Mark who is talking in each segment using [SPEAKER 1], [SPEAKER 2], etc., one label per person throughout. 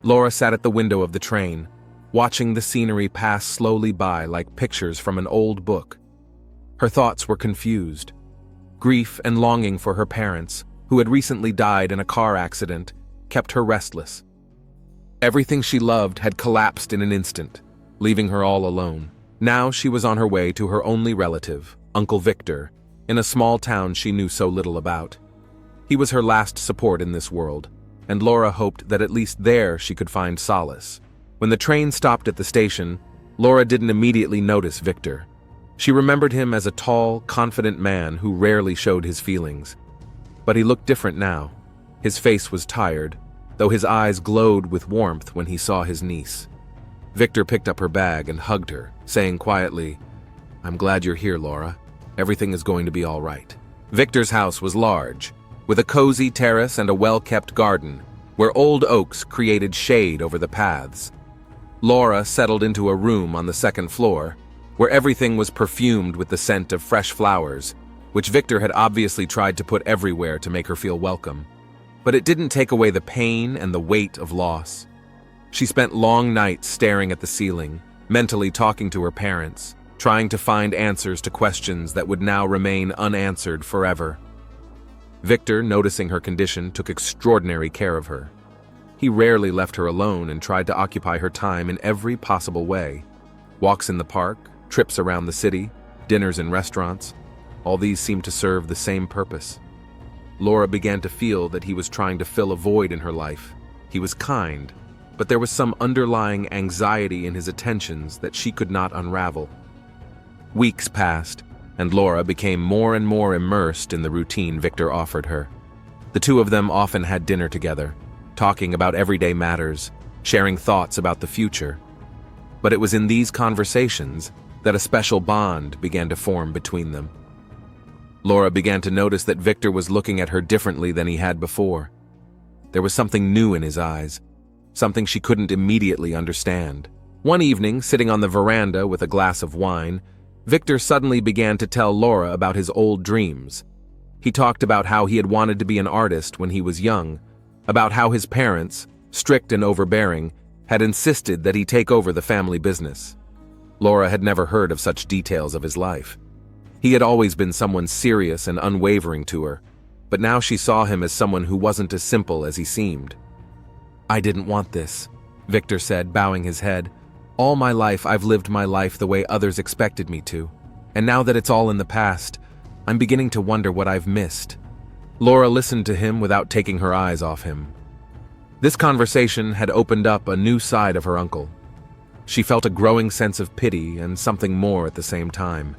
[SPEAKER 1] Laura sat at the window of the train, watching the scenery pass slowly by like pictures from an old book. Her thoughts were confused. Grief and longing for her parents, who had recently died in a car accident, kept her restless. Everything she loved had collapsed in an instant, leaving her all alone. Now she was on her way to her only relative, Uncle Victor, in a small town she knew so little about. He was her last support in this world, and Laura hoped that at least there she could find solace. When the train stopped at the station, Laura didn't immediately notice Victor. She remembered him as a tall, confident man who rarely showed his feelings. But he looked different now. His face was tired, though his eyes glowed with warmth when he saw his niece. Victor picked up her bag and hugged her, saying quietly, "I'm glad you're here, Laura. Everything is going to be all right." Victor's house was large, with a cozy terrace and a well-kept garden, where old oaks created shade over the paths. Laura settled into a room on the second floor, where everything was perfumed with the scent of fresh flowers, which Victor had obviously tried to put everywhere to make her feel welcome. But it didn't take away the pain and the weight of loss. She spent long nights staring at the ceiling, mentally talking to her parents, trying to find answers to questions that would now remain unanswered forever. Victor, noticing her condition, took extraordinary care of her. He rarely left her alone and tried to occupy her time in every possible way. Walks in the park, trips around the city, dinners in restaurants, all these seemed to serve the same purpose. Laura began to feel that he was trying to fill a void in her life. He was kind, but there was some underlying anxiety in his attentions that she could not unravel. Weeks passed, and Laura became more and more immersed in the routine Victor offered her. The two of them often had dinner together, talking about everyday matters, sharing thoughts about the future. But it was in these conversations that a special bond began to form between them. Laura began to notice that Victor was looking at her differently than he had before. There was something new in his eyes, something she couldn't immediately understand. One evening, sitting on the veranda with a glass of wine, Victor suddenly began to tell Laura about his old dreams. He talked about how he had wanted to be an artist when he was young, about how his parents, strict and overbearing, had insisted that he take over the family business. Laura had never heard of such details of his life. He had always been someone serious and unwavering to her, but now she saw him as someone who wasn't as simple as he seemed. "I didn't want this," Victor said, bowing his head. "All my life I've lived my life the way others expected me to, and now that it's all in the past, I'm beginning to wonder what I've missed." Laura listened to him without taking her eyes off him. This conversation had opened up a new side of her uncle. She felt a growing sense of pity and something more at the same time.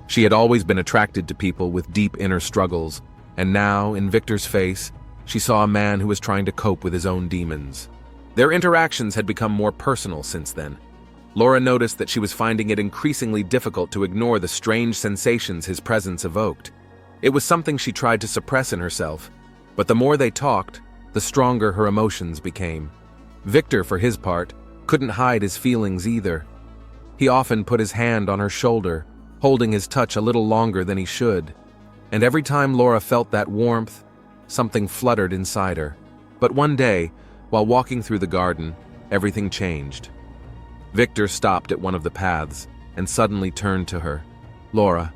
[SPEAKER 1] She had always been attracted to people with deep inner struggles, and now, in Victor's face, she saw a man who was trying to cope with his own demons. Their interactions had become more personal since then. Laura noticed that she was finding it increasingly difficult to ignore the strange sensations his presence evoked. It was something she tried to suppress in herself, but the more they talked, the stronger her emotions became. Victor, for his part, couldn't hide his feelings either. He often put his hand on her shoulder, holding his touch a little longer than he should, and every time Laura felt that warmth, something fluttered inside her. But one day, while walking through the garden, everything changed. Victor stopped at one of the paths and suddenly turned to her. "Laura,"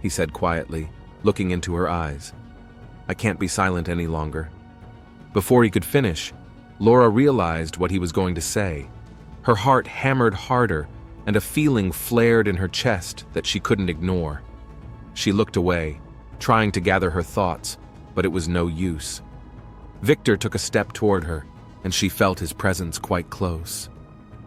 [SPEAKER 1] he said quietly, looking into her eyes, "I can't be silent any longer." Before he could finish, Laura realized what he was going to say. Her heart hammered harder, and a feeling flared in her chest that she couldn't ignore. She looked away, trying to gather her thoughts, but it was no use. Victor took a step toward her, and she felt his presence quite close.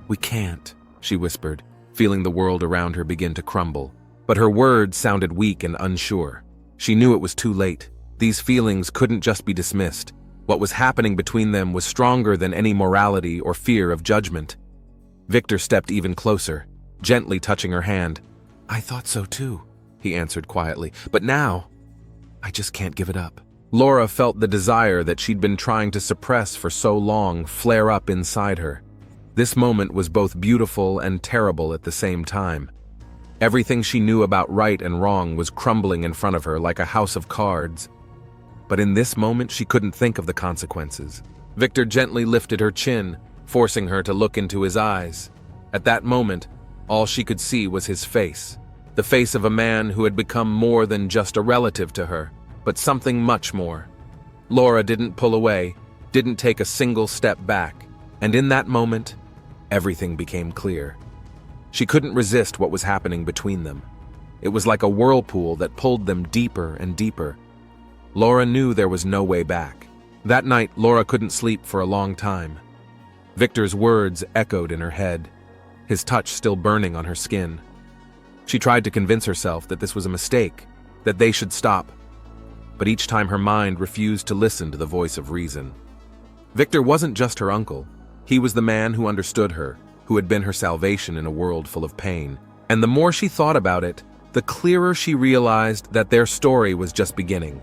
[SPEAKER 1] "We can't," she whispered, feeling the world around her begin to crumble. But her words sounded weak and unsure. She knew it was too late. These feelings couldn't just be dismissed. What was happening between them was stronger than any morality or fear of judgment. Victor stepped even closer, gently touching her hand. "I thought so too," he answered quietly, "but now, I just can't give it up." Laura felt the desire that she'd been trying to suppress for so long flare up inside her. This moment was both beautiful and terrible at the same time. Everything she knew about right and wrong was crumbling in front of her like a house of cards. But in this moment, she couldn't think of the consequences. Victor gently lifted her chin, forcing her to look into his eyes. At that moment, all she could see was his face, the face of a man who had become more than just a relative to her, but something much more. Laura didn't pull away, didn't take a single step back, and in that moment, everything became clear. She couldn't resist what was happening between them. It was like a whirlpool that pulled them deeper and deeper. Laura knew there was no way back. That night, Laura couldn't sleep for a long time. Victor's words echoed in her head, his touch still burning on her skin. She tried to convince herself that this was a mistake, that they should stop. But each time her mind refused to listen to the voice of reason. Victor wasn't just her uncle. He was the man who understood her, who had been her salvation in a world full of pain. And the more she thought about it, the clearer she realized that their story was just beginning.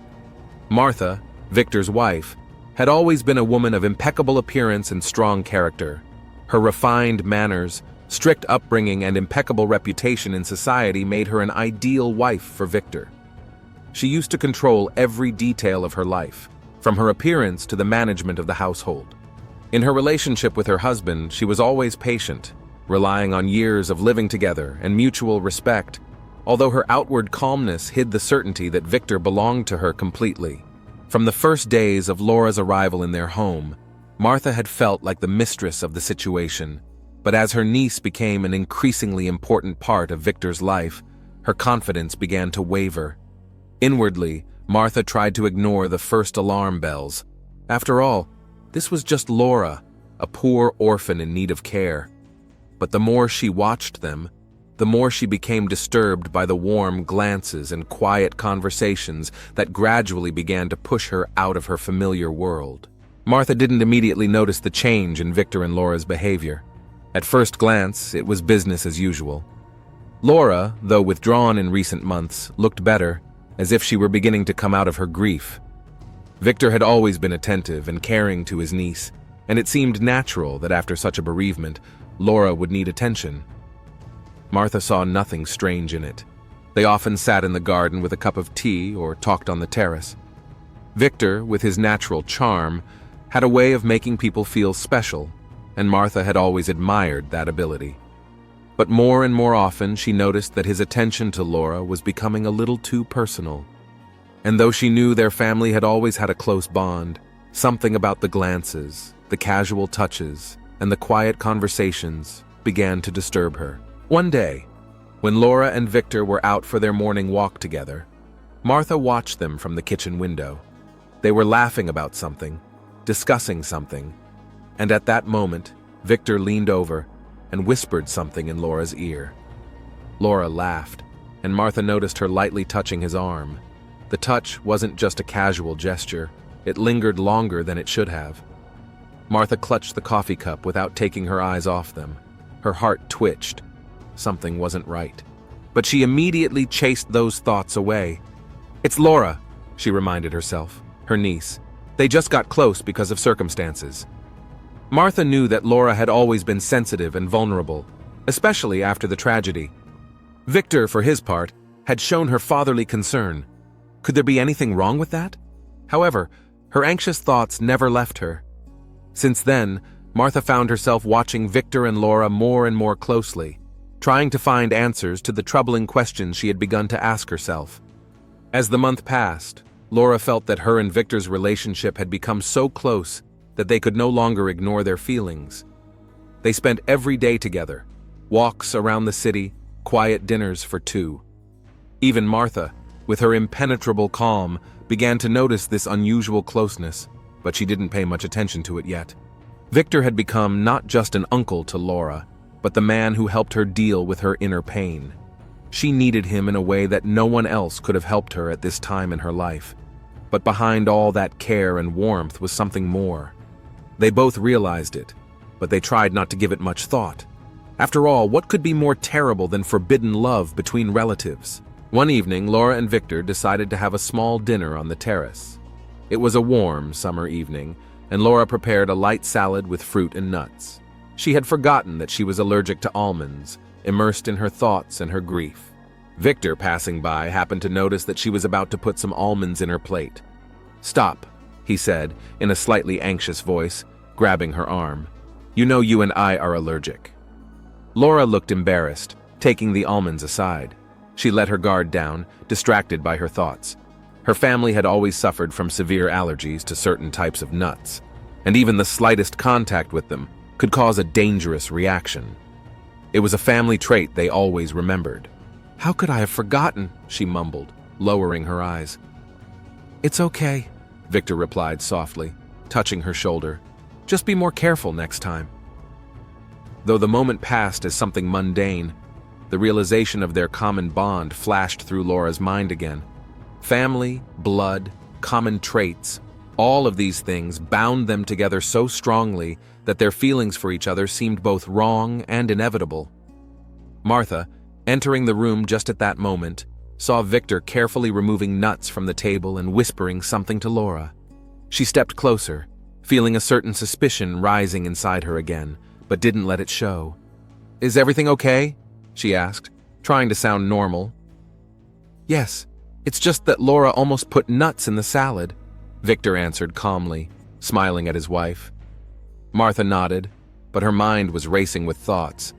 [SPEAKER 1] Martha, Victor's wife, had always been a woman of impeccable appearance and strong character. Her refined manners, strict upbringing, and impeccable reputation in society made her an ideal wife for Victor. She used to control every detail of her life, from her appearance to the management of the household. In her relationship with her husband, she was always patient, relying on years of living together and mutual respect, although her outward calmness hid the certainty that Victor belonged to her completely. From the first days of Laura's arrival in their home, Martha had felt like the mistress of the situation, but as her niece became an increasingly important part of Victor's life, her confidence began to waver. Inwardly, Martha tried to ignore the first alarm bells. After all, this was just Laura, a poor orphan in need of care. But the more she watched them, the more she became disturbed by the warm glances and quiet conversations that gradually began to push her out of her familiar world. Martha didn't immediately notice the change in Victor and Laura's behavior. At first glance, it was business as usual. Laura, though withdrawn in recent months, looked better, as if she were beginning to come out of her grief. Victor had always been attentive and caring to his niece, and it seemed natural that after such a bereavement, Laura would need attention. Martha saw nothing strange in it. They often sat in the garden with a cup of tea or talked on the terrace. Victor, with his natural charm, had a way of making people feel special, and Martha had always admired that ability. But more and more often she noticed that his attention to Laura was becoming a little too personal. And though she knew their family had always had a close bond, something about the glances, the casual touches, and the quiet conversations began to disturb her. One day, when Laura and Victor were out for their morning walk together, Martha watched them from the kitchen window. They were laughing about something, discussing something, and at that moment, Victor leaned over and whispered something in Laura's ear. Laura laughed, and Martha noticed her lightly touching his arm. The touch wasn't just a casual gesture, it lingered longer than it should have. Martha clutched the coffee cup without taking her eyes off them. Her heart twitched. Something wasn't right. But she immediately chased those thoughts away. "It's Laura," she reminded herself, her niece. "They just got close because of circumstances." Martha knew that Laura had always been sensitive and vulnerable, especially after the tragedy. Victor, for his part, had shown her fatherly concern. Could there be anything wrong with that? However, her anxious thoughts never left her. Since then, Martha found herself watching Victor and Laura more and more closely, trying to find answers to the troubling questions she had begun to ask herself. As the month passed, Laura felt that her and Victor's relationship had become so close that they could no longer ignore their feelings. They spent every day together, walks around the city, quiet dinners for two. Even Martha, with her impenetrable calm, began to notice this unusual closeness, but she didn't pay much attention to it yet. Victor had become not just an uncle to Laura, but the man who helped her deal with her inner pain. She needed him in a way that no one else could have helped her at this time in her life. But behind all that care and warmth was something more. They both realized it, but they tried not to give it much thought. After all, what could be more terrible than forbidden love between relatives? One evening, Laura and Victor decided to have a small dinner on the terrace. It was a warm summer evening, and Laura prepared a light salad with fruit and nuts. She had forgotten that she was allergic to almonds, immersed in her thoughts and her grief. Victor, passing by, happened to notice that she was about to put some almonds in her plate. "Stop," he said, in a slightly anxious voice, grabbing her arm. You know you and I are allergic." Laura looked embarrassed, taking the almonds aside. She let her guard down, distracted by her thoughts. Her family had always suffered from severe allergies to certain types of nuts, and even the slightest contact with them could cause a dangerous reaction. It was a family trait they always remembered. "How could I have forgotten?" she mumbled, lowering her eyes. "It's okay," Victor replied softly, touching her shoulder. "Just be more careful next time." Though the moment passed as something mundane, the realization of their common bond flashed through Laura's mind again. Family, blood, common traits, all of these things bound them together so strongly that their feelings for each other seemed both wrong and inevitable. Martha, entering the room just at that moment, saw Victor carefully removing nuts from the table and whispering something to Laura. She stepped closer, feeling a certain suspicion rising inside her again, but didn't let it show. "Is everything okay?" she asked, trying to sound normal. "Yes, it's just that Laura almost put nuts in the salad," Victor answered calmly, smiling at his wife. Martha nodded, but her mind was racing with thoughts.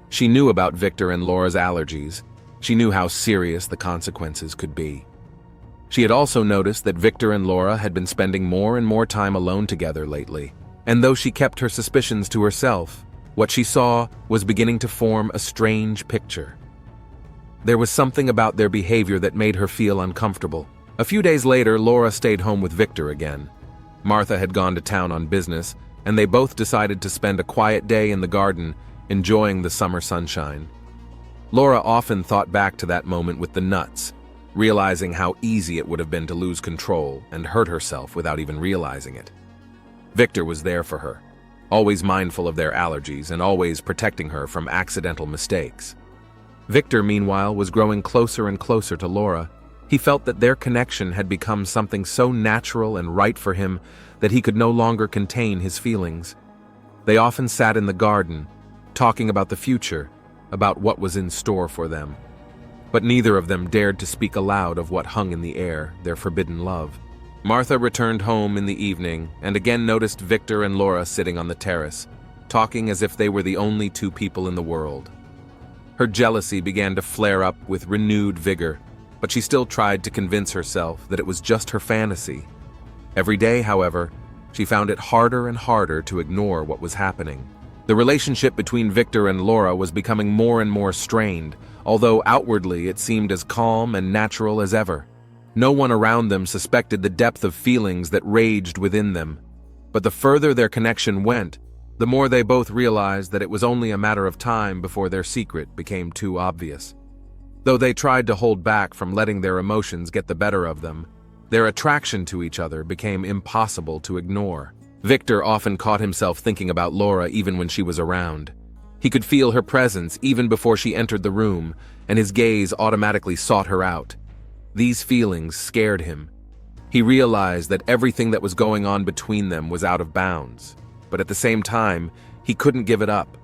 [SPEAKER 1] She knew about Victor and Laura's allergies. She knew how serious the consequences could be. She had also noticed that Victor and Laura had been spending more and more time alone together lately, and though she kept her suspicions to herself, what she saw was beginning to form a strange picture. There was something about their behavior that made her feel uncomfortable. A few days later, Laura stayed home with Victor again. Martha had gone to town on business, and they both decided to spend a quiet day in the garden, enjoying the summer sunshine. Laura often thought back to that moment with the nuts, realizing how easy it would have been to lose control and hurt herself without even realizing it. Victor was there for her, always mindful of their allergies and always protecting her from accidental mistakes. Victor, meanwhile, was growing closer and closer to Laura. He felt that their connection had become something so natural and right for him that he could no longer contain his feelings. They often sat in the garden, talking about the future, about what was in store for them. But neither of them dared to speak aloud of what hung in the air, their forbidden love. Martha returned home in the evening and again noticed Victor and Laura sitting on the terrace, talking as if they were the only two people in the world. Her jealousy began to flare up with renewed vigor, but she still tried to convince herself that it was just her fantasy. Every day, however, she found it harder and harder to ignore what was happening. The relationship between Victor and Laura was becoming more and more strained, although outwardly it seemed as calm and natural as ever. No one around them suspected the depth of feelings that raged within them. But the further their connection went, the more they both realized that it was only a matter of time before their secret became too obvious. Though they tried to hold back from letting their emotions get the better of them, their attraction to each other became impossible to ignore. Victor often caught himself thinking about Laura even when she was around. He could feel her presence even before she entered the room, and his gaze automatically sought her out. These feelings scared him. He realized that everything that was going on between them was out of bounds, but at the same time, he couldn't give it up.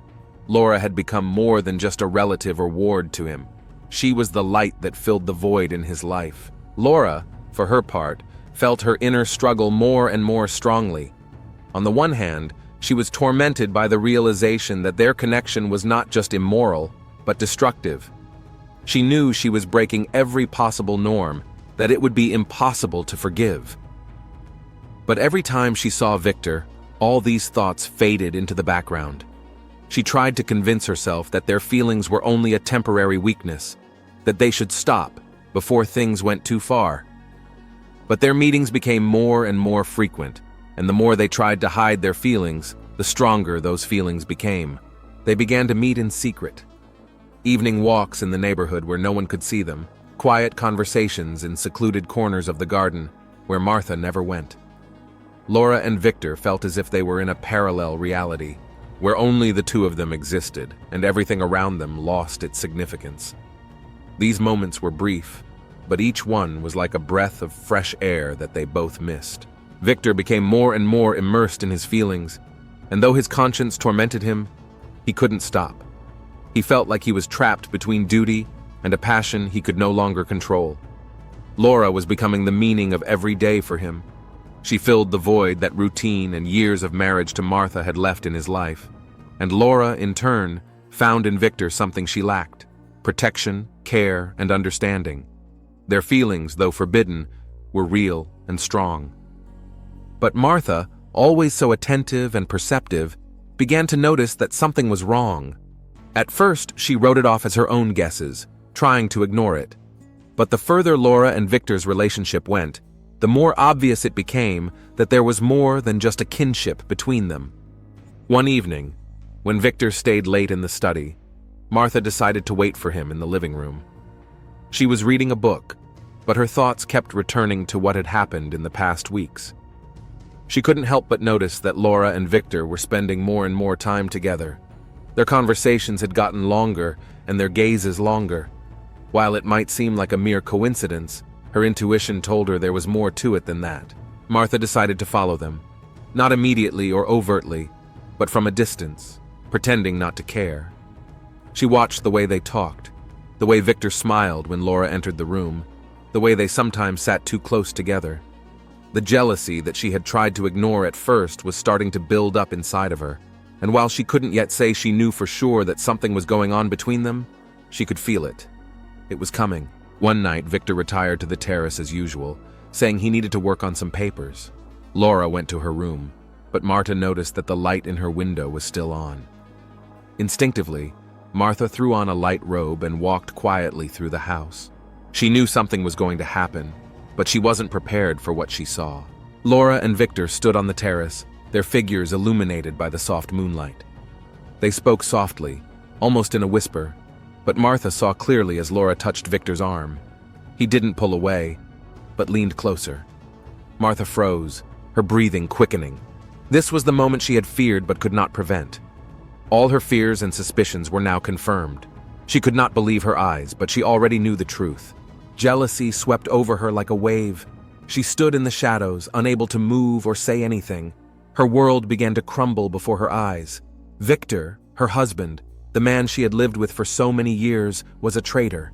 [SPEAKER 1] Laura had become more than just a relative or ward to him. She was the light that filled the void in his life. Laura, for her part, felt her inner struggle more and more strongly. On the one hand, she was tormented by the realization that their connection was not just immoral, but destructive. She knew she was breaking every possible norm, that it would be impossible to forgive. But every time she saw Victor, all these thoughts faded into the background. She tried to convince herself that their feelings were only a temporary weakness, that they should stop before things went too far. But their meetings became more and more frequent, and the more they tried to hide their feelings, the stronger those feelings became. They began to meet in secret. Evening walks in the neighborhood where no one could see them, quiet conversations in secluded corners of the garden where Martha never went. Laura and Victor felt as if they were in a parallel reality, where only the two of them existed, and everything around them lost its significance. These moments were brief, but each one was like a breath of fresh air that they both missed. Victor became more and more immersed in his feelings, and though his conscience tormented him, he couldn't stop. He felt like he was trapped between duty and a passion he could no longer control. Laura was becoming the meaning of every day for him. She filled the void that routine and years of marriage to Martha had left in his life. And Laura, in turn, found in Victor something she lacked: protection, care, and understanding. Their feelings, though forbidden, were real and strong. But Martha, always so attentive and perceptive, began to notice that something was wrong. At first, she wrote it off as her own guesses, trying to ignore it. But the further Laura and Victor's relationship went, the more obvious it became that there was more than just a kinship between them. One evening, when Victor stayed late in the study, Martha decided to wait for him in the living room. She was reading a book, but her thoughts kept returning to what had happened in the past weeks. She couldn't help but notice that Laura and Victor were spending more and more time together. Their conversations had gotten longer and their gazes longer. While it might seem like a mere coincidence, her intuition told her there was more to it than that. Martha decided to follow them, not immediately or overtly, but from a distance, pretending not to care. She watched the way they talked, the way Victor smiled when Laura entered the room, the way they sometimes sat too close together. The jealousy that she had tried to ignore at first was starting to build up inside of her, and while she couldn't yet say she knew for sure that something was going on between them, she could feel it. It was coming. One night, Victor retired to the terrace as usual, saying he needed to work on some papers. Laura went to her room, but Martha noticed that the light in her window was still on. Instinctively, Martha threw on a light robe and walked quietly through the house. She knew something was going to happen, but she wasn't prepared for what she saw. Laura and Victor stood on the terrace, their figures illuminated by the soft moonlight. They spoke softly, almost in a whisper, but Martha saw clearly as Laura touched Victor's arm. He didn't pull away, but leaned closer. Martha froze, her breathing quickening. This was the moment she had feared but could not prevent. All her fears and suspicions were now confirmed. She could not believe her eyes, but she already knew the truth. Jealousy swept over her like a wave. She stood in the shadows, unable to move or say anything. Her world began to crumble before her eyes. Victor, her husband, the man she had lived with for so many years, was a traitor.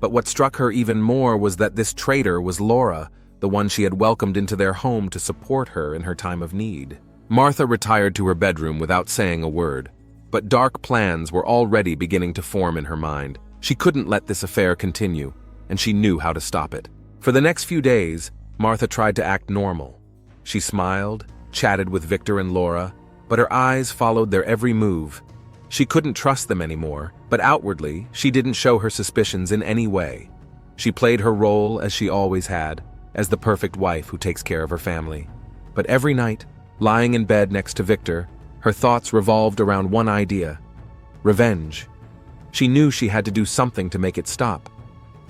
[SPEAKER 1] But what struck her even more was that this traitor was Laura, the one she had welcomed into their home to support her in her time of need. Martha retired to her bedroom without saying a word, but dark plans were already beginning to form in her mind. She couldn't let this affair continue, and she knew how to stop it. For the next few days, Martha tried to act normal. She smiled, chatted with Victor and Laura, but her eyes followed their every move. She couldn't trust them anymore, but outwardly, she didn't show her suspicions in any way. She played her role as she always had, as the perfect wife who takes care of her family. But every night, lying in bed next to Victor, her thoughts revolved around one idea: revenge. She knew she had to do something to make it stop.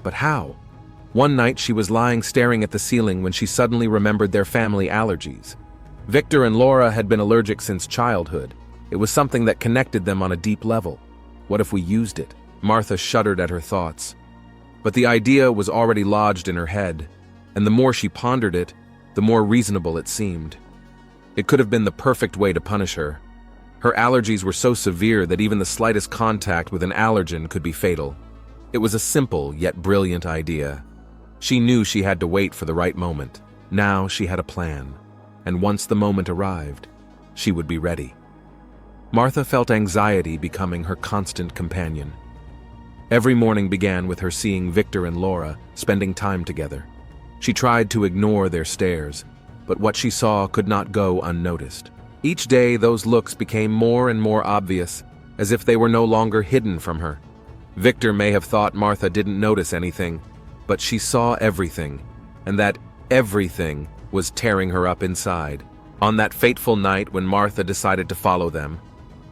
[SPEAKER 1] But how? One night she was lying staring at the ceiling when she suddenly remembered their family allergies. Victor and Laura had been allergic since childhood. It was something that connected them on a deep level. What if we used it? Martha shuddered at her thoughts. But the idea was already lodged in her head, and the more she pondered it, the more reasonable it seemed. It could have been the perfect way to punish her. Her allergies were so severe that even the slightest contact with an allergen could be fatal. It was a simple yet brilliant idea. She knew she had to wait for the right moment. Now she had a plan, and once the moment arrived, she would be ready. Martha felt anxiety becoming her constant companion. Every morning began with her seeing Victor and Laura spending time together. She tried to ignore their stares, but what she saw could not go unnoticed. Each day those looks became more and more obvious, as if they were no longer hidden from her. Victor may have thought Martha didn't notice anything, but she saw everything, and that everything was tearing her up inside. On that fateful night when Martha decided to follow them,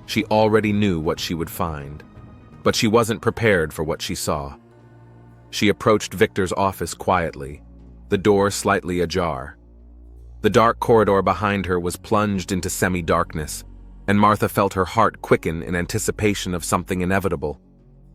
[SPEAKER 1] she already knew what she would find. But she wasn't prepared for what she saw. She approached Victor's office quietly, the door slightly ajar. The dark corridor behind her was plunged into semi-darkness, and Martha felt her heart quicken in anticipation of something inevitable.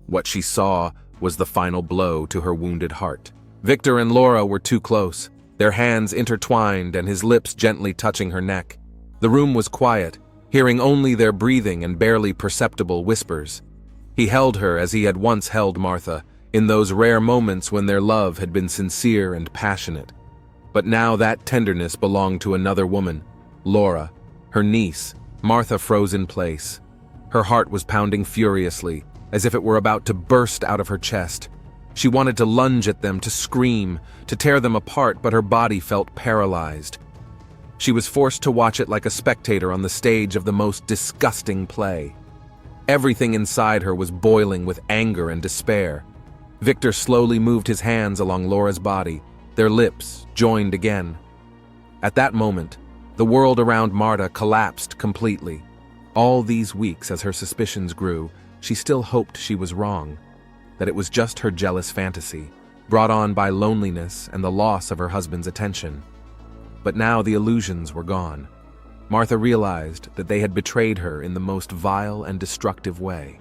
[SPEAKER 1] What she saw was the final blow to her wounded heart. Victor and Laura were too close, their hands intertwined and his lips gently touching her neck. The room was quiet, hearing only their breathing and barely perceptible whispers. He held her as he had once held Martha, in those rare moments when their love had been sincere and passionate. But now that tenderness belonged to another woman, Laura, her niece. Martha froze in place. Her heart was pounding furiously, as if it were about to burst out of her chest. She wanted to lunge at them, to scream, to tear them apart, but her body felt paralyzed. She was forced to watch it like a spectator on the stage of the most disgusting play. Everything inside her was boiling with anger and despair. Victor slowly moved his hands along Laura's body. Their lips joined again. At that moment, the world around Marta collapsed completely. All these weeks, as her suspicions grew, she still hoped she was wrong, that it was just her jealous fantasy, brought on by loneliness and the loss of her husband's attention. But now the illusions were gone. Martha realized that they had betrayed her in the most vile and destructive way.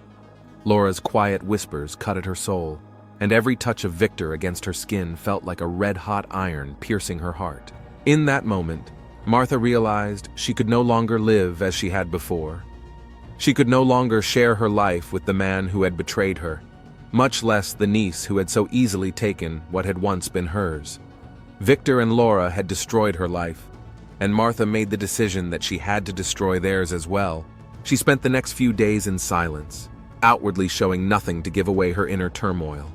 [SPEAKER 1] Laura's quiet whispers cut at her soul, and every touch of Victor against her skin felt like a red-hot iron piercing her heart. In that moment, Martha realized she could no longer live as she had before. She could no longer share her life with the man who had betrayed her, much less the niece who had so easily taken what had once been hers. Victor and Laura had destroyed her life, and Martha made the decision that she had to destroy theirs as well. She spent the next few days in silence, outwardly showing nothing to give away her inner turmoil.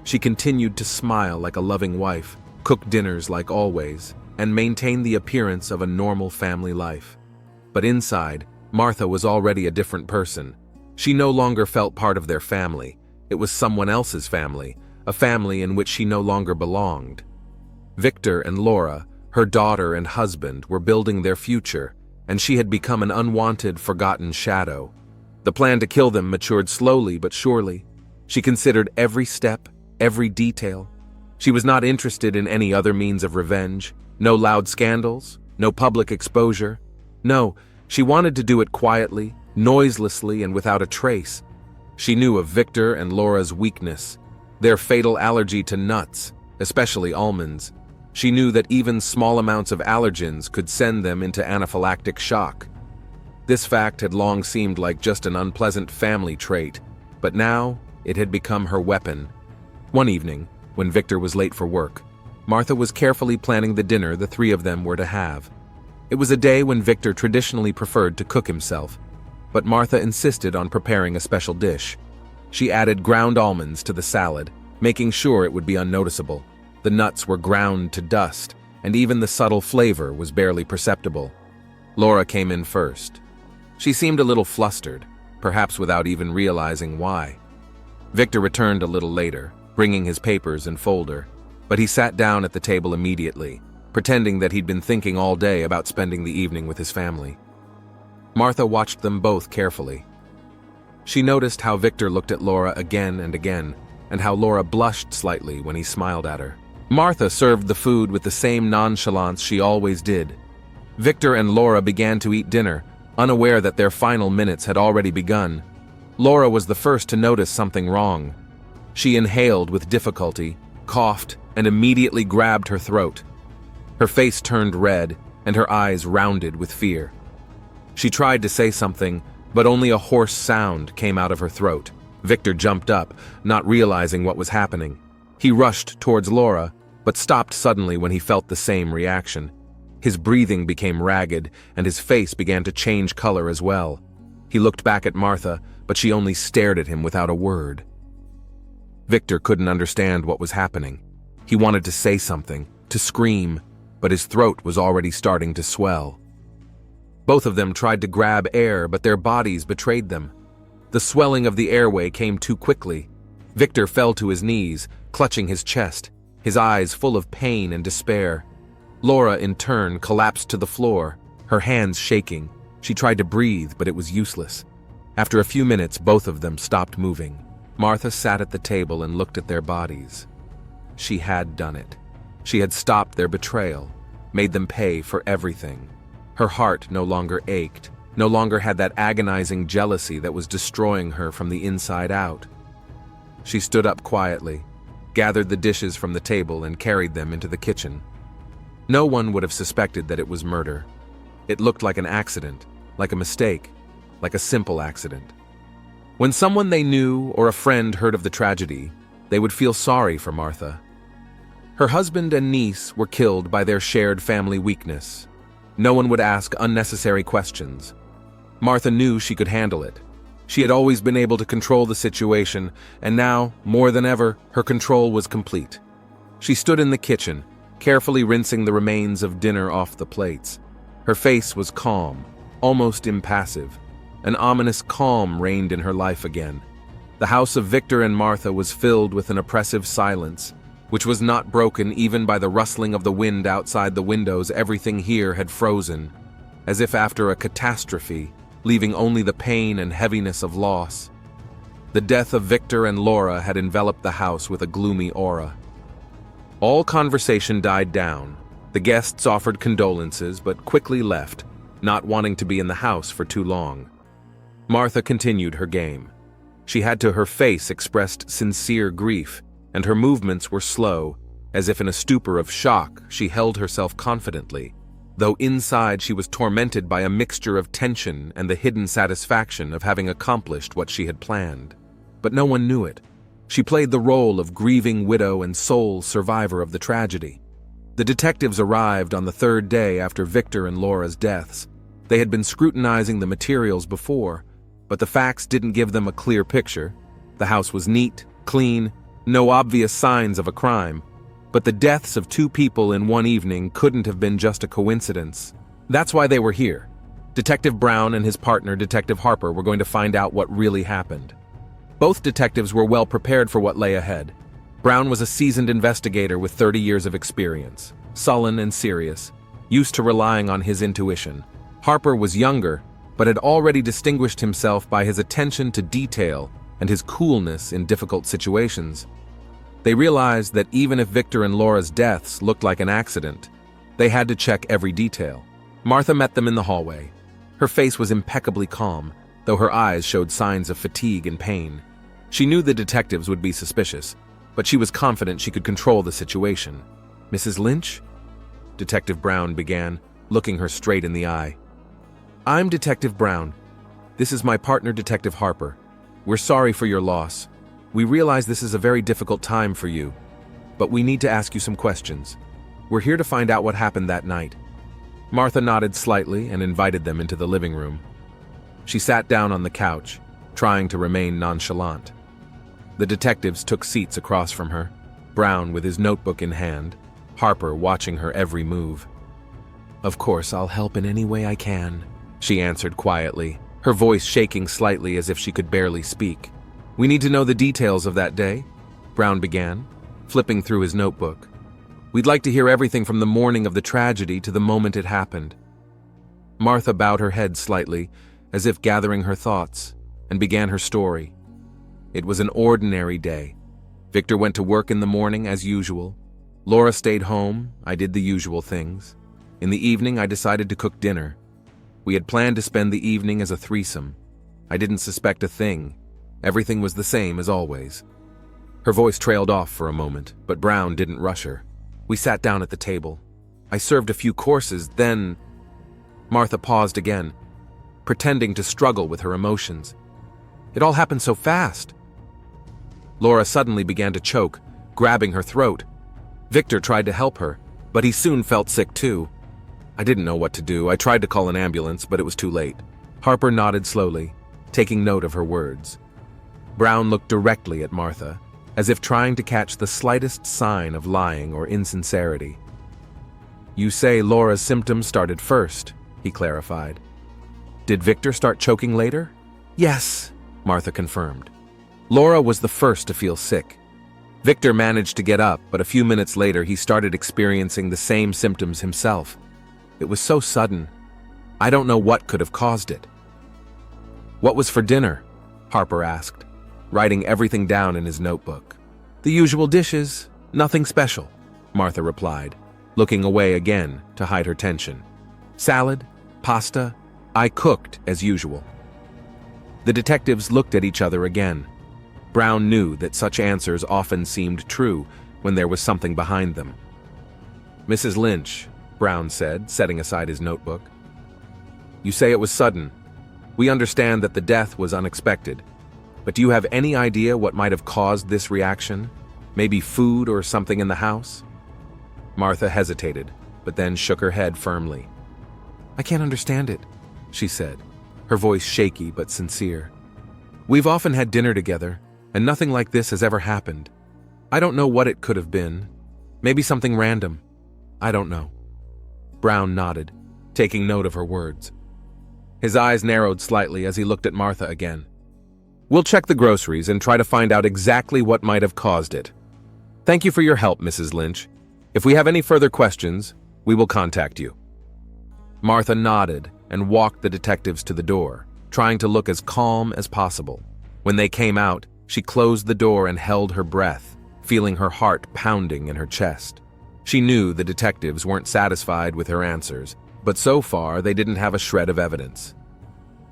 [SPEAKER 1] She continued to smile like a loving wife, cook dinners like always, and maintain the appearance of a normal family life. But inside, Martha was already a different person. She no longer felt part of their family. It was someone else's family, a family in which she no longer belonged. Victor and Laura, her daughter and husband, were building their future, and she had become an unwanted, forgotten shadow. The plan to kill them matured slowly but surely. She considered every step, every detail. She was not interested in any other means of revenge. No loud scandals, no public exposure. No, she wanted to do it quietly, noiselessly, and without a trace. She knew of Victor and Laura's weakness, their fatal allergy to nuts, especially almonds. She knew that even small amounts of allergens could send them into anaphylactic shock. This fact had long seemed like just an unpleasant family trait, but now it had become her weapon. One evening, when Victor was late for work, Martha was carefully planning the dinner the three of them were to have. It was a day when Victor traditionally preferred to cook himself, but Martha insisted on preparing a special dish. She added ground almonds to the salad, making sure it would be unnoticeable. The nuts were ground to dust, and even the subtle flavor was barely perceptible. Laura came in first. She seemed a little flustered, perhaps without even realizing why. Victor returned a little later, bringing his papers and folder, but he sat down at the table immediately, pretending that he'd been thinking all day about spending the evening with his family. Martha watched them both carefully. She noticed how Victor looked at Laura again and again, and how Laura blushed slightly when he smiled at her. Martha served the food with the same nonchalance she always did. Victor and Laura began to eat dinner, unaware that their final minutes had already begun. Laura was the first to notice something wrong. She inhaled with difficulty, coughed, and immediately grabbed her throat. Her face turned red, and her eyes rounded with fear. She tried to say something, but only a hoarse sound came out of her throat. Victor jumped up, not realizing what was happening. He rushed towards Laura, but stopped suddenly when he felt the same reaction. His breathing became ragged, and his face began to change color as well. He looked back at Martha, but she only stared at him without a word. Victor couldn't understand what was happening. He wanted to say something, to scream, but his throat was already starting to swell. Both of them tried to grab air, but their bodies betrayed them. The swelling of the airway came too quickly. Victor fell to his knees, clutching his chest, his eyes full of pain and despair. Laura, in turn, collapsed to the floor, her hands shaking. She tried to breathe, but it was useless. After a few minutes, both of them stopped moving. Martha sat at the table and looked at their bodies. She had done it. She had stopped their betrayal, made them pay for everything. Her heart no longer ached, no longer had that agonizing jealousy that was destroying her from the inside out. She stood up quietly, gathered the dishes from the table and carried them into the kitchen. No one would have suspected that it was murder. It looked like an accident, like a mistake, like a simple accident. When someone they knew or a friend heard of the tragedy, they would feel sorry for Martha. Her husband and niece were killed by their shared family weakness. No one would ask unnecessary questions. Martha knew she could handle it. She had always been able to control the situation, and now, more than ever, her control was complete. She stood in the kitchen, carefully rinsing the remains of dinner off the plates. Her face was calm, almost impassive. An ominous calm reigned in her life again. The house of Victor and Martha was filled with an oppressive silence, which was not broken even by the rustling of the wind outside the windows. Everything here had frozen, as if after a catastrophe, leaving only the pain and heaviness of loss. The death of Victor and Laura had enveloped the house with a gloomy aura. All conversation died down. The guests offered condolences but quickly left, not wanting to be in the house for too long. Martha continued her game. She had to her face expressed sincere grief, and her movements were slow, as if in a stupor of shock she held herself confidently, though inside she was tormented by a mixture of tension and the hidden satisfaction of having accomplished what she had planned. But no one knew it. She played the role of grieving widow and sole survivor of the tragedy. The detectives arrived on the third day after Victor and Laura's deaths. They had been scrutinizing the materials before, but the facts didn't give them a clear picture. The house was neat, clean, no obvious signs of a crime. But the deaths of two people in one evening couldn't have been just a coincidence. That's why they were here. Detective Brown and his partner, Detective Harper, were going to find out what really happened. Both detectives were well prepared for what lay ahead. Brown was a seasoned investigator with 30 years of experience, sullen and serious, used to relying on his intuition. Harper was younger, but had already distinguished himself by his attention to detail and his coolness in difficult situations. They realized that even if Victor and Laura's deaths looked like an accident, they had to check every detail. Martha met them in the hallway. Her face was impeccably calm, though her eyes showed signs of fatigue and pain. She knew the detectives would be suspicious, but she was confident she could control the situation. "Mrs. Lynch?" Detective Brown began, looking her straight in the eye. "I'm Detective Brown. This is my partner, Detective Harper. We're sorry for your loss. We realize this is a very difficult time for you, but we need to ask you some questions. We're here to find out what happened that night." Martha nodded slightly and invited them into the living room. She sat down on the couch, trying to remain nonchalant. The detectives took seats across from her, Brown with his notebook in hand, Harper watching her every move. "Of course, I'll help in any way I can," she answered quietly, her voice shaking slightly as if she could barely speak. "We need to know the details of that day," Brown began, flipping through his notebook. "We'd like to hear everything from the morning of the tragedy to the moment it happened." Martha bowed her head slightly, as if gathering her thoughts, and began her story. It was an ordinary day. Victor went to work in the morning as usual. Laura stayed home. I did the usual things. In the evening, I decided to cook dinner. We had planned to spend the evening as a threesome. I didn't suspect a thing. Everything was the same as always. Her voice trailed off for a moment, but Brown didn't rush her. We sat down at the table. I served a few courses, then... Martha paused again, pretending to struggle with her emotions. It all happened so fast. Laura suddenly began to choke, grabbing her throat. Victor tried to help her, but he soon felt sick too. I didn't know what to do. I tried to call an ambulance, but it was too late. Harper nodded slowly, taking note of her words. Brown looked directly at Martha, as if trying to catch the slightest sign of lying or insincerity. "You say Laura's symptoms started first," he clarified. "Did Victor start choking later?" "Yes," Martha confirmed. Laura was the first to feel sick. Victor managed to get up, but a few minutes later he started experiencing the same symptoms himself. It was so sudden. I don't know what could have caused it. "What was for dinner?" Harper asked, writing everything down in his notebook. "The usual dishes, nothing special," Martha replied, looking away again to hide her tension. "Salad, pasta, I cooked as usual." The detectives looked at each other again. Brown knew that such answers often seemed true when there was something behind them. "Mrs. Lynch," Brown said, setting aside his notebook. "You say it was sudden. We understand that the death was unexpected. But do you have any idea what might have caused this reaction? Maybe food or something in the house?" Martha hesitated, but then shook her head firmly. "I can't understand it," she said, her voice shaky but sincere. "We've often had dinner together, and nothing like this has ever happened. I don't know what it could have been. Maybe something random. I don't know." Brown nodded, taking note of her words. His eyes narrowed slightly as he looked at Martha again. "We'll check the groceries and try to find out exactly what might have caused it. Thank you for your help, Mrs. Lynch. If we have any further questions, we will contact you." Martha nodded and walked the detectives to the door, trying to look as calm as possible. When they came out, she closed the door and held her breath, feeling her heart pounding in her chest. She knew the detectives weren't satisfied with her answers, but so far they didn't have a shred of evidence.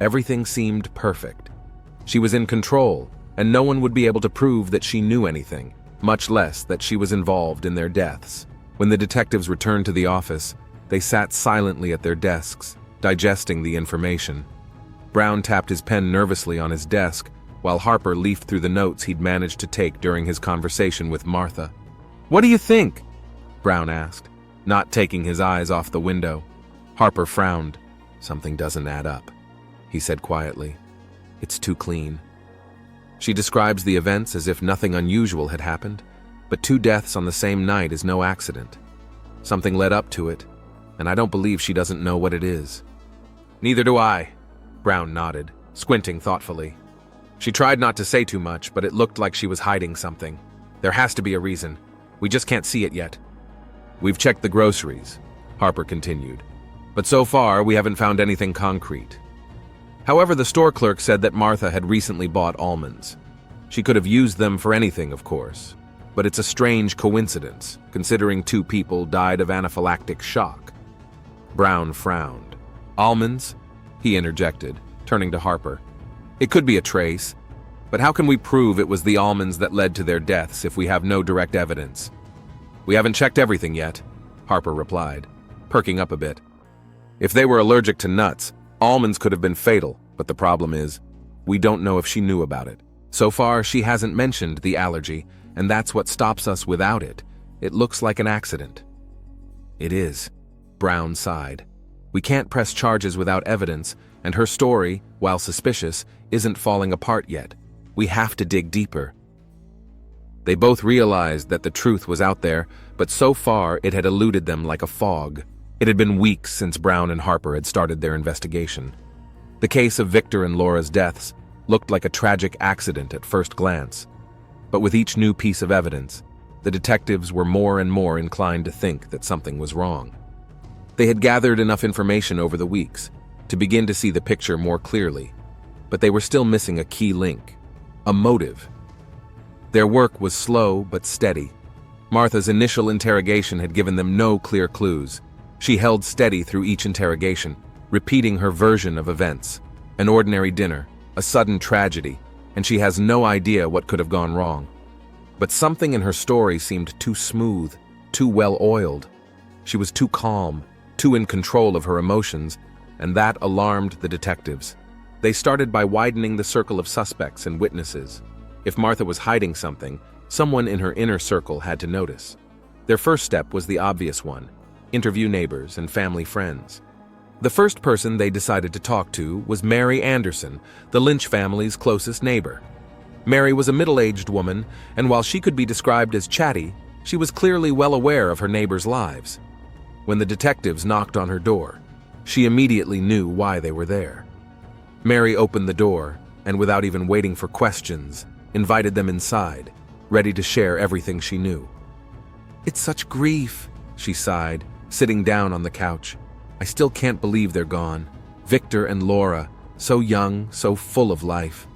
[SPEAKER 1] Everything seemed perfect. She was in control, and no one would be able to prove that she knew anything, much less that she was involved in their deaths. When the detectives returned to the office, they sat silently at their desks, digesting the information. Brown tapped his pen nervously on his desk, while Harper leafed through the notes he'd managed to take during his conversation with Martha. "What do you think?" Brown asked, not taking his eyes off the window. Harper frowned. "Something doesn't add up," he said quietly. "It's too clean. She describes the events as if nothing unusual had happened, but 2 deaths on the same night is no accident. Something led up to it, and I don't believe she doesn't know what it is." "Neither do I," Brown nodded, squinting thoughtfully. "She tried not to say too much, but it looked like she was hiding something. There has to be a reason. We just can't see it yet." "We've checked the groceries," Harper continued, "but so far we haven't found anything concrete. However, the store clerk said that Martha had recently bought almonds. She could have used them for anything, of course, but it's a strange coincidence, considering 2 people died of anaphylactic shock." Brown frowned. "Almonds?" he interjected, turning to Harper. "It could be a trace, but how can we prove it was the almonds that led to their deaths if we have no direct evidence?" "We haven't checked everything yet," Harper replied, perking up a bit. "If they were allergic to nuts, almonds could have been fatal, but the problem is, we don't know if she knew about it. So far, she hasn't mentioned the allergy, and that's what stops us without it. It looks like an accident." "It is," Brown sighed. "We can't press charges without evidence, and her story, while suspicious, isn't falling apart yet. We have to dig deeper." They both realized that the truth was out there, but so far it had eluded them like a fog. It had been weeks since Brown and Harper had started their investigation. The case of Victor and Laura's deaths looked like a tragic accident at first glance. But with each new piece of evidence, the detectives were more and more inclined to think that something was wrong. They had gathered enough information over the weeks to begin to see the picture more clearly, but they were still missing a key link, a motive. Their work was slow but steady. Martha's initial interrogation had given them no clear clues. She held steady through each interrogation, repeating her version of events: an ordinary dinner, a sudden tragedy, and she has no idea what could have gone wrong. But something in her story seemed too smooth, too well-oiled. She was too calm, too in control of her emotions, and that alarmed the detectives. They started by widening the circle of suspects and witnesses. If Martha was hiding something, someone in her inner circle had to notice. Their first step was the obvious one: interview neighbors and family friends. The first person they decided to talk to was Mary Anderson, the Lynch family's closest neighbor. Mary was a middle-aged woman, and while she could be described as chatty, she was clearly well aware of her neighbors' lives. When the detectives knocked on her door, she immediately knew why they were there. Mary opened the door, and without even waiting for questions, invited them inside, ready to share everything she knew. "It's such grief," she sighed, sitting down on the couch. "I still can't believe they're gone. Victor and Laura, so young, so full of life."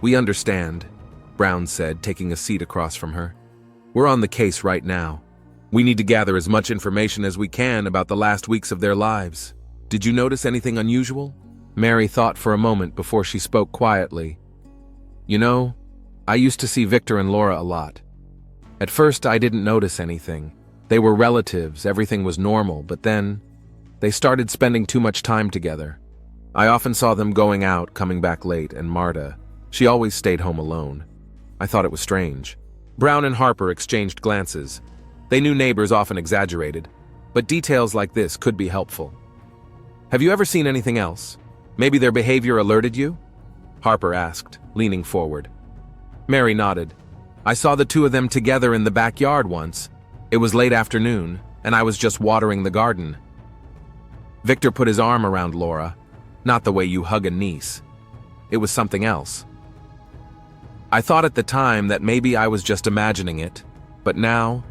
[SPEAKER 1] "We understand," Brown said, taking a seat across from her. "We're on the case right now. We need to gather as much information as we can about the last weeks of their lives. Did you notice anything unusual?" Mary thought for a moment before she spoke quietly. "You know, I used to see Victor and Laura a lot. At first, I didn't notice anything. They were relatives, everything was normal, but then they started spending too much time together. I often saw them going out, coming back late, and Marta, she always stayed home alone. I thought it was strange." Brown and Harper exchanged glances. They knew neighbors often exaggerated, but details like this could be helpful. "Have you ever seen anything else? Maybe their behavior alerted you?" Harper asked, leaning forward. Mary nodded. "I saw the two of them together in the backyard once. It was late afternoon, and I was just watering the garden." Victor put his arm around Laura. "Not the way you hug a niece. It was something else. I thought at the time that maybe I was just imagining it, but now,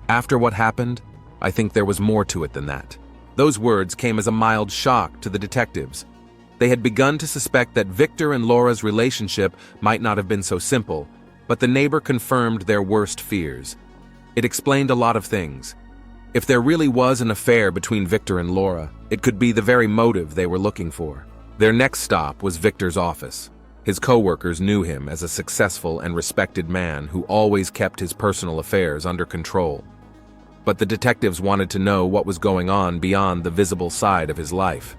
[SPEAKER 1] after what happened, I think there was more to it than that." Those words came as a mild shock to the detectives. They had begun to suspect that Victor and Laura's relationship might not have been so simple, but the neighbor confirmed their worst fears. It explained a lot of things. If there really was an affair between Victor and Laura, it could be the very motive they were looking for. Their next stop was Victor's office. His co-workers knew him as a successful and respected man who always kept his personal affairs under control. But the detectives wanted to know what was going on beyond the visible side of his life.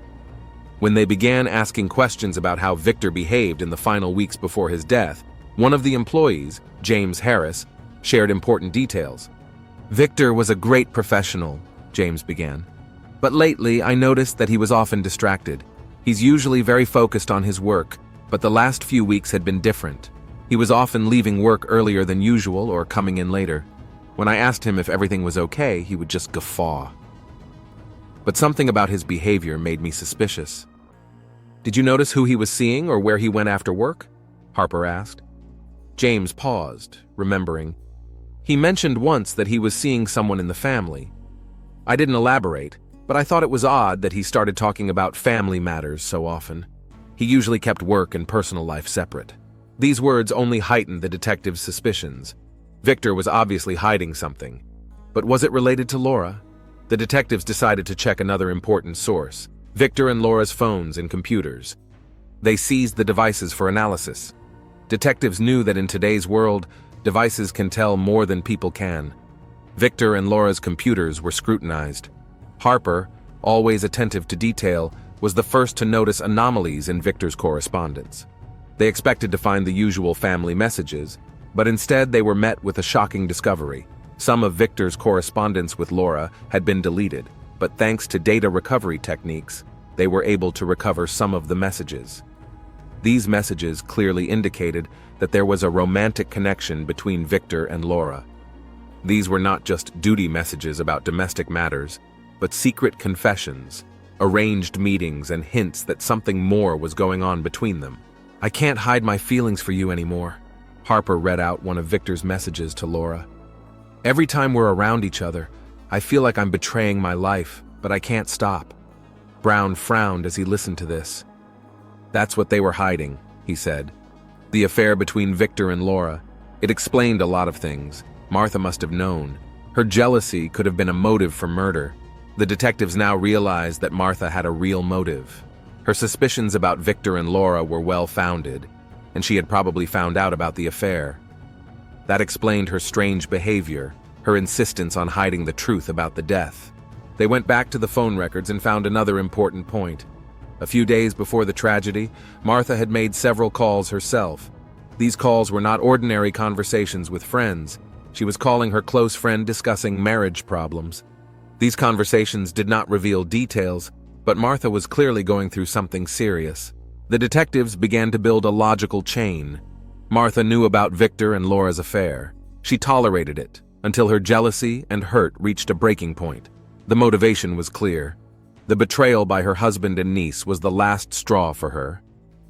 [SPEAKER 1] When they began asking questions about how Victor behaved in the final weeks before his death, one of the employees, James Harris, shared important details. "Victor was a great professional," James began. "But lately I noticed that he was often distracted. He's usually very focused on his work, but the last few weeks had been different. He was often leaving work earlier than usual or coming in later. When I asked him if everything was okay, he would just guffaw. But something about his behavior made me suspicious." "Did you notice who he was seeing or where he went after work?" Harper asked. James paused, remembering. "He mentioned once that he was seeing someone in the family. I didn't elaborate, but I thought it was odd that he started talking about family matters so often. He usually kept work and personal life separate." These words only heightened the detective's suspicions. Victor was obviously hiding something. But was it related to Laura? The detectives decided to check another important source: Victor and Laura's phones and computers. They seized the devices for analysis. Detectives knew that in today's world, devices can tell more than people can. Victor and Laura's computers were scrutinized. Harper, always attentive to detail, was the first to notice anomalies in Victor's correspondence. They expected to find the usual family messages, but instead they were met with a shocking discovery. Some of Victor's correspondence with Laura had been deleted, but thanks to data recovery techniques, they were able to recover some of the messages. These messages clearly indicated that there was a romantic connection between Victor and Laura. These were not just duty messages about domestic matters, but secret confessions, arranged meetings, and hints that something more was going on between them. "I can't hide my feelings for you anymore," Harper read out one of Victor's messages to Laura. "Every time we're around each other, I feel like I'm betraying my life, but I can't stop." Brown frowned as he listened to this. "That's what they were hiding," he said. "The affair between Victor and Laura. It explained a lot of things. Martha must have known. Her jealousy could have been a motive for murder. The detectives now realized that Martha had a real motive. Her suspicions about Victor and Laura were well-founded, and she had probably found out about the affair. That explained her strange behavior, her insistence on hiding the truth about the death. They went back to the phone records and found another important point. A few days before the tragedy, Martha had made several calls herself. These calls were not ordinary conversations with friends. She was calling her close friend discussing marriage problems. These conversations did not reveal details, but Martha was clearly going through something serious. The detectives began to build a logical chain. Martha knew about Victor and Laura's affair. She tolerated it until her jealousy and hurt reached a breaking point. The motivation was clear. The betrayal by her husband and niece was the last straw for her.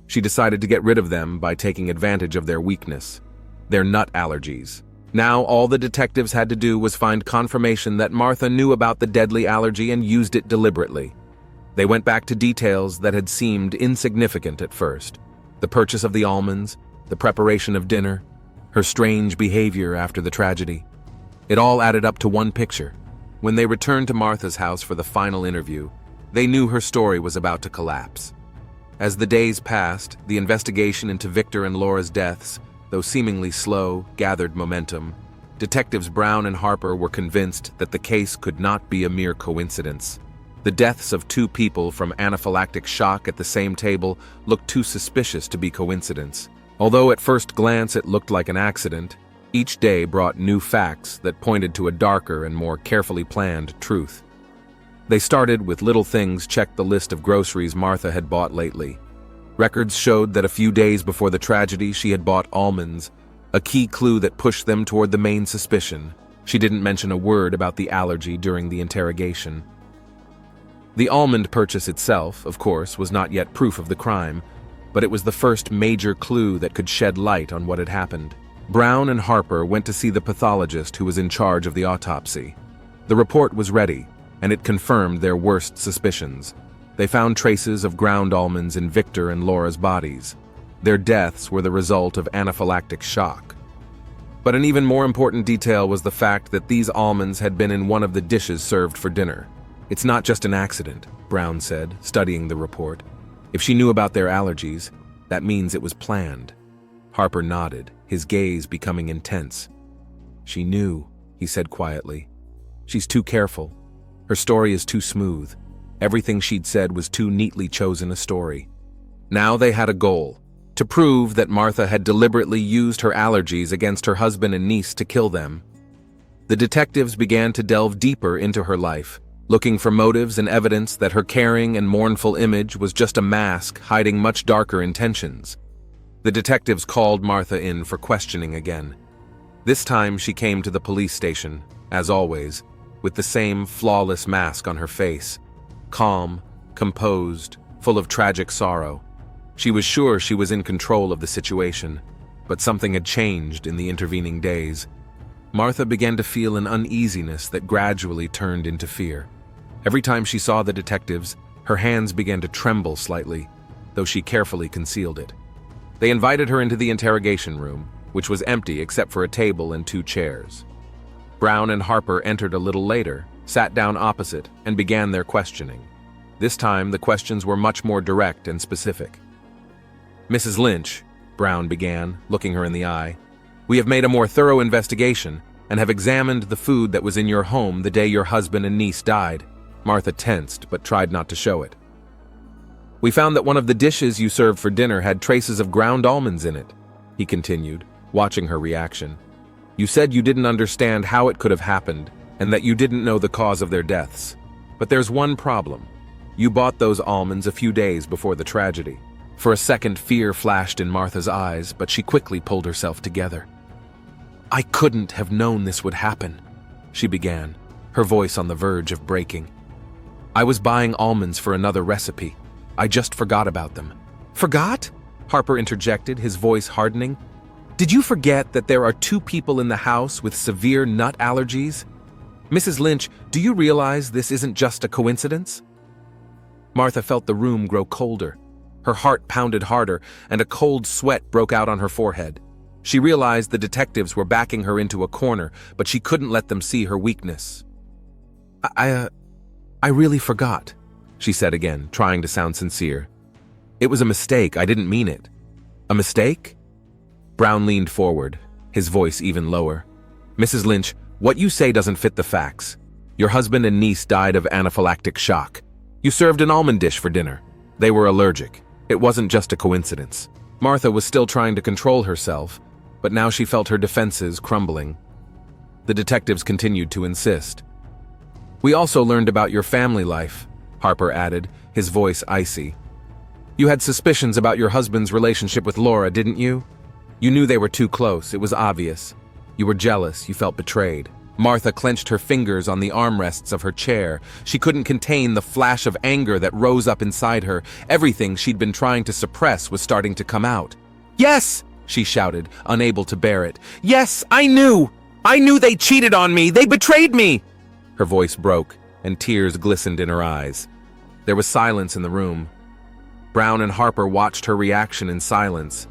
[SPEAKER 1] She decided to get rid of them by taking advantage of their weakness, their nut allergies. Now all the detectives had to do was find confirmation that Martha knew about the deadly allergy and used it deliberately. They went back to details that had seemed insignificant at first. The purchase of the almonds, the preparation of dinner, her strange behavior after the tragedy. It all added up to one picture. When they returned to Martha's house for the final interview, they knew her story was about to collapse. As the days passed, the investigation into Victor and Laura's deaths, though seemingly slow, gathered momentum. Detectives Brown and Harper were convinced that the case could not be a mere coincidence. The deaths of two people from anaphylactic shock at the same table looked too suspicious to be coincidence. Although at first glance it looked like an accident, Each day brought new facts that pointed to a darker and more carefully planned truth. They started with little things. Checked the list of groceries Martha had bought lately. Records showed that a few days before the tragedy she had bought almonds, a key clue that pushed them toward the main suspicion. She didn't mention a word about the allergy during the interrogation. The almond purchase itself, of course, was not yet proof of the crime, but it was the first major clue that could shed light on what had happened. Brown and Harper went to see the pathologist who was in charge of the autopsy. The report was ready, and it confirmed their worst suspicions. They found traces of ground almonds in Victor and Laura's bodies. Their deaths were the result of anaphylactic shock. But an even more important detail was the fact that these almonds had been in one of the dishes served for dinner. "It's not just an accident," Brown said, studying the report. "If she knew about their allergies, that means it was planned." Harper nodded, his gaze becoming intense. "She knew," he said quietly. "She's too careful. Her story is too smooth. Everything she'd said was too neatly chosen a story." Now they had a goal: to prove that Martha had deliberately used her allergies against her husband and niece to kill them. The detectives began to delve deeper into her life, looking for motives and evidence that her caring and mournful image was just a mask hiding much darker intentions. The detectives called Martha in for questioning again. This time she came to the police station, as always, with the same flawless mask on her face. Calm, composed, full of tragic sorrow. She was sure she was in control of the situation, but something had changed in the intervening days. Martha began to feel an uneasiness that gradually turned into fear. Every time she saw the detectives, her hands began to tremble slightly, though she carefully concealed it. They invited her into the interrogation room, which was empty except for a table and 2 chairs. Brown and Harper entered a little later, sat down opposite, and began their questioning. This time, the questions were much more direct and specific. "Mrs. Lynch," Brown began, looking her in the eye, "we have made a more thorough investigation and have examined the food that was in your home the day your husband and niece died." Martha tensed, but tried not to show it. "We found that one of the dishes you served for dinner had traces of ground almonds in it," he continued, watching her reaction. "You said you didn't understand how it could have happened, and that you didn't know the cause of their deaths. But there's one problem. You bought those almonds a few days before the tragedy." For a second, fear flashed in Martha's eyes, but she quickly pulled herself together. "I couldn't have known this would happen," she began, her voice on the verge of breaking. "I was buying almonds for another recipe. I just forgot about them." "Forgot?" Harper interjected, his voice hardening. "Did you forget that there are 2 people in the house with severe nut allergies? Mrs. Lynch, do you realize this isn't just a coincidence?" Martha felt the room grow colder. Her heart pounded harder, and a cold sweat broke out on her forehead. She realized the detectives were backing her into a corner, but she couldn't let them see her weakness. I really forgot," she said again, trying to sound sincere. "It was a mistake. I didn't mean it." "A mistake?" Brown leaned forward, his voice even lower. "Mrs. Lynch, what you say doesn't fit the facts. Your husband and niece died of anaphylactic shock. You served an almond dish for dinner. They were allergic. It wasn't just a coincidence." Martha was still trying to control herself, but now she felt her defenses crumbling. The detectives continued to insist. "We also learned about your family life," Harper added, his voice icy. "You had suspicions about your husband's relationship with Laura, didn't you? You knew they were too close, it was obvious. You were jealous, you felt betrayed." Martha clenched her fingers on the armrests of her chair. She couldn't contain the flash of anger that rose up inside her. Everything she'd been trying to suppress was starting to come out. "Yes!" she shouted, unable to bear it. "Yes, I knew! I knew they cheated on me! They betrayed me!" Her voice broke, and tears glistened in her eyes. There was silence in the room. Brown and Harper watched her reaction in silence,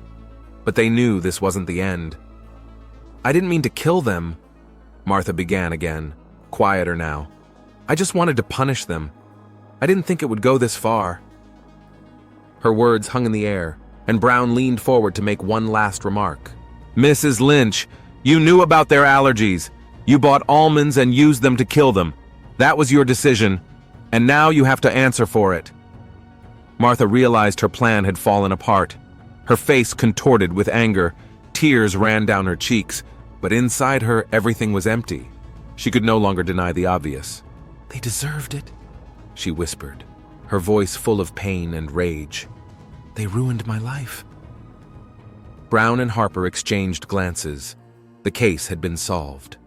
[SPEAKER 1] but they knew this wasn't the end. "I didn't mean to kill them," Martha began again, quieter now. "I just wanted to punish them. I didn't think it would go this far." Her words hung in the air, and Brown leaned forward to make one last remark. "Mrs. Lynch, you knew about their allergies. You bought almonds and used them to kill them. That was your decision, and now you have to answer for it." Martha realized her plan had fallen apart. Her face contorted with anger. Tears ran down her cheeks. But inside her, everything was empty. She could no longer deny the obvious. "They deserved it," she whispered, her voice full of pain and rage. "They ruined my life." Brown and Harper exchanged glances. The case had been solved.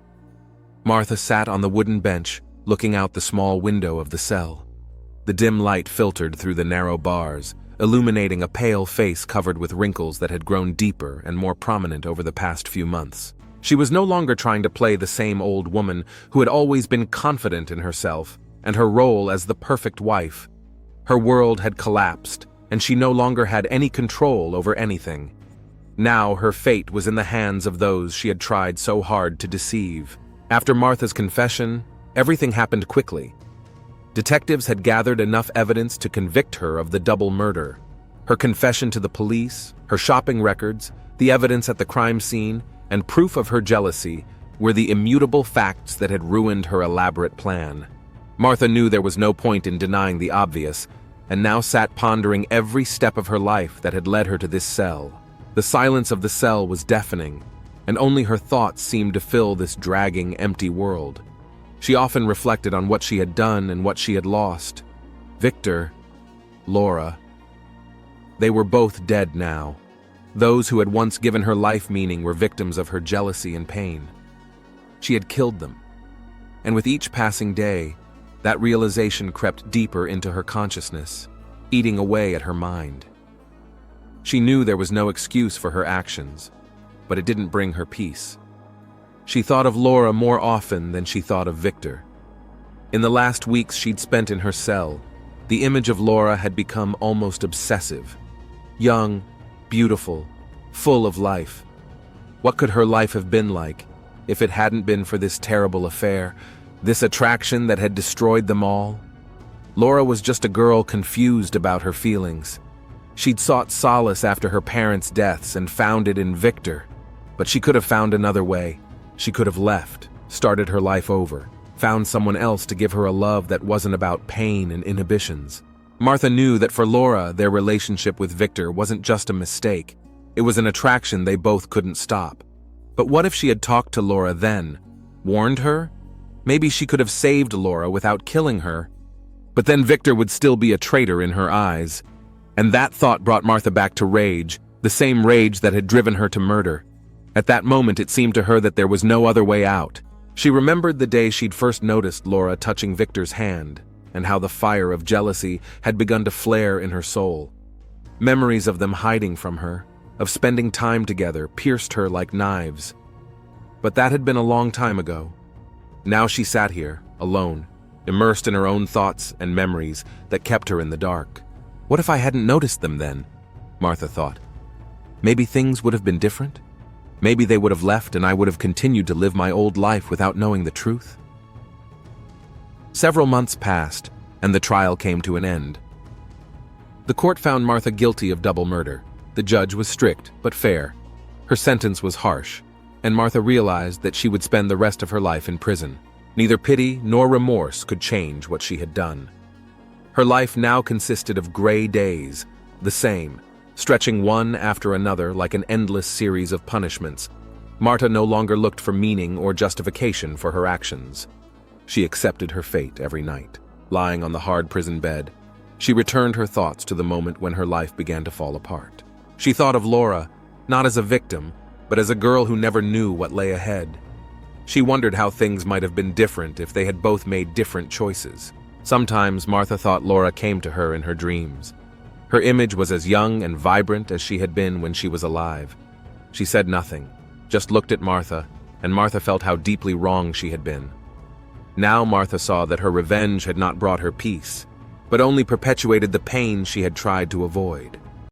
[SPEAKER 1] Martha sat on the wooden bench, looking out the small window of the cell. The dim light filtered through the narrow bars, illuminating a pale face covered with wrinkles that had grown deeper and more prominent over the past few months. She was no longer trying to play the same old woman who had always been confident in herself and her role as the perfect wife. Her world had collapsed, and she no longer had any control over anything. Now her fate was in the hands of those she had tried so hard to deceive. After Martha's confession, everything happened quickly. Detectives had gathered enough evidence to convict her of the double murder. Her confession to the police, her shopping records, the evidence at the crime scene, and proof of her jealousy were the immutable facts that had ruined her elaborate plan. Martha knew there was no point in denying the obvious, and now sat pondering every step of her life that had led her to this cell. The silence of the cell was deafening, and only her thoughts seemed to fill this dragging, empty world. She often reflected on what she had done and what she had lost. Victor, Laura. They were both dead now. Those who had once given her life meaning were victims of her jealousy and pain. She had killed them. And with each passing day, that realization crept deeper into her consciousness, eating away at her mind. She knew there was no excuse for her actions, but it didn't bring her peace. She thought of Laura more often than she thought of Victor. In the last weeks she'd spent in her cell, the image of Laura had become almost obsessive. Young, beautiful, full of life. What could her life have been like if it hadn't been for this terrible affair, this attraction that had destroyed them all? Laura was just a girl confused about her feelings. She'd sought solace after her parents' deaths and found it in Victor. But she could have found another way. She could have left, started her life over, found someone else to give her a love that wasn't about pain and inhibitions. Martha knew that for Laura, their relationship with Victor wasn't just a mistake. It was an attraction they both couldn't stop. But what if she had talked to Laura then? Warned her? Maybe she could have saved Laura without killing her. But then Victor would still be a traitor in her eyes. And that thought brought Martha back to rage, the same rage that had driven her to murder. At that moment, it seemed to her that there was no other way out. She remembered the day she'd first noticed Laura touching Victor's hand, and how the fire of jealousy had begun to flare in her soul. Memories of them hiding from her, of spending time together, pierced her like knives. But that had been a long time ago. Now she sat here, alone, immersed in her own thoughts and memories that kept her in the dark. What if I hadn't noticed them then? Martha thought. Maybe things would have been different? Maybe they would have left and I would have continued to live my old life without knowing the truth? Several months passed, and the trial came to an end. The court found Martha guilty of double murder. The judge was strict, but fair. Her sentence was harsh, and Martha realized that she would spend the rest of her life in prison. Neither pity nor remorse could change what she had done. Her life now consisted of gray days, the same, stretching one after another like an endless series of punishments. Martha no longer looked for meaning or justification for her actions. She accepted her fate every night. Lying on the hard prison bed, she returned her thoughts to the moment when her life began to fall apart. She thought of Laura, not as a victim, but as a girl who never knew what lay ahead. She wondered how things might have been different if they had both made different choices. Sometimes Martha thought Laura came to her in her dreams. Her image was as young and vibrant as she had been when she was alive. She said nothing, just looked at Martha, and Martha felt how deeply wrong she had been. Now Martha saw that her revenge had not brought her peace, but only perpetuated the pain she had tried to avoid.